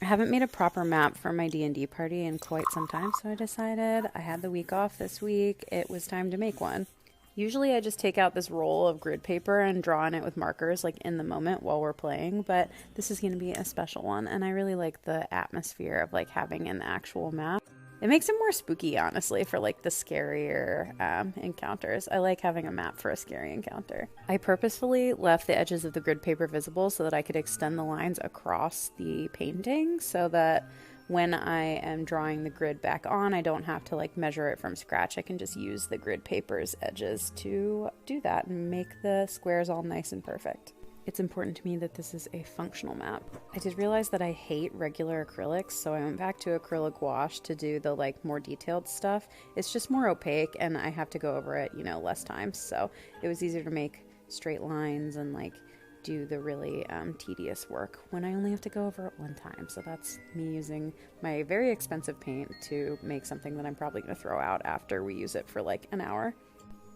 haven't made a proper map for my D&D party in quite some time, so I decided I had the week off this week. It was time to make one. Usually I just take out this roll of grid paper and draw on it with markers like in the moment while we're playing, but this is going to be a special one, and I really like the atmosphere of like having an actual map. It makes it more spooky, honestly, for like the scarier encounters. I like having a map for a scary encounter. I purposefully left the edges of the grid paper visible so that I could extend the lines across the painting so that when I am drawing the grid back on, I don't have to like measure it from scratch. I can just use the grid paper's edges to do that and make the squares all nice and perfect. It's important to me that this is a functional map. I did realize that I hate regular acrylics, so I went back to acrylic wash to do the like more detailed stuff. It's just more opaque and I have to go over it, less times. So it was easier to make straight lines and like do the really tedious work when I only have to go over it one time. So that's me using my very expensive paint to make something that I'm probably going to throw out after we use it for like an hour.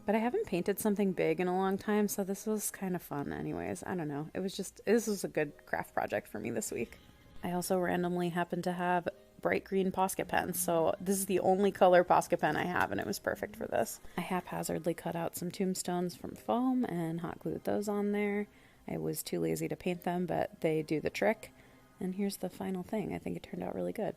But I haven't painted something big in a long time, so this was kind of fun anyways. I don't know. This was a good craft project for me this week. I also randomly happened to have bright green Posca pens, so this is the only color Posca pen I have, and it was perfect for this. I haphazardly cut out some tombstones from foam and hot glued those on there. I was too lazy to paint them, but they do the trick. And here's the final thing. I think it turned out really good.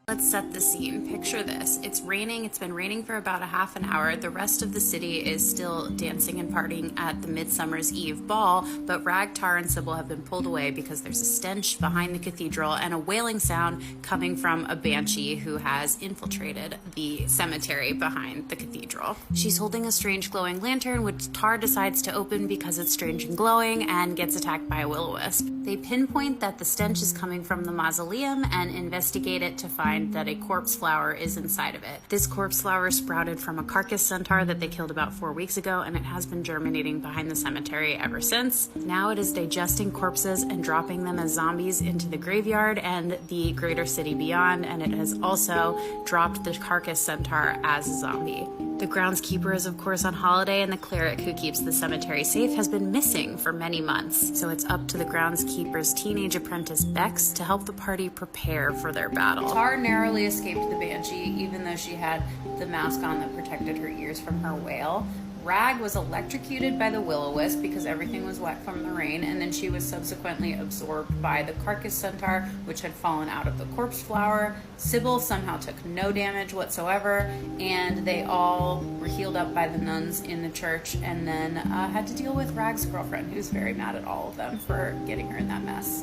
Let's set the scene. Picture this. It's raining. It's been raining for about a half an hour. The rest of the city is still dancing and partying at the Midsummer's Eve ball, but Rag, Tar, and Sybil have been pulled away because there's a stench behind the cathedral and a wailing sound coming from a banshee who has infiltrated the cemetery behind the cathedral. She's holding a strange glowing lantern, which Tar decides to open because it's strange and glowing, and gets attacked by a will-o-wisp. They pinpoint that the stench is coming from the mausoleum and investigate it to find that a corpse flower is inside of it. This corpse flower sprouted from a carcass centaur that they killed about 4 weeks ago, and it has been germinating behind the cemetery ever since. Now it is digesting corpses and dropping them as zombies into the graveyard and the greater city beyond, and it has also dropped the carcass centaur as a zombie. The groundskeeper is of course on holiday, and the cleric who keeps the cemetery safe has been missing for many months. So it's up to the groundskeeper's teenage apprentice Bex to help the party prepare for their battle. Tar narrowly escaped the banshee, even though she had the mask on that protected her ears from her wail. Rag was electrocuted by the will-o-wisp because everything was wet from the rain, and then she was subsequently absorbed by the carcass centaur, which had fallen out of the corpse flower. Sybil somehow took no damage whatsoever, and they all were healed up by the nuns in the church, and then had to deal with Rag's girlfriend, who's very mad at all of them for getting her in that mess.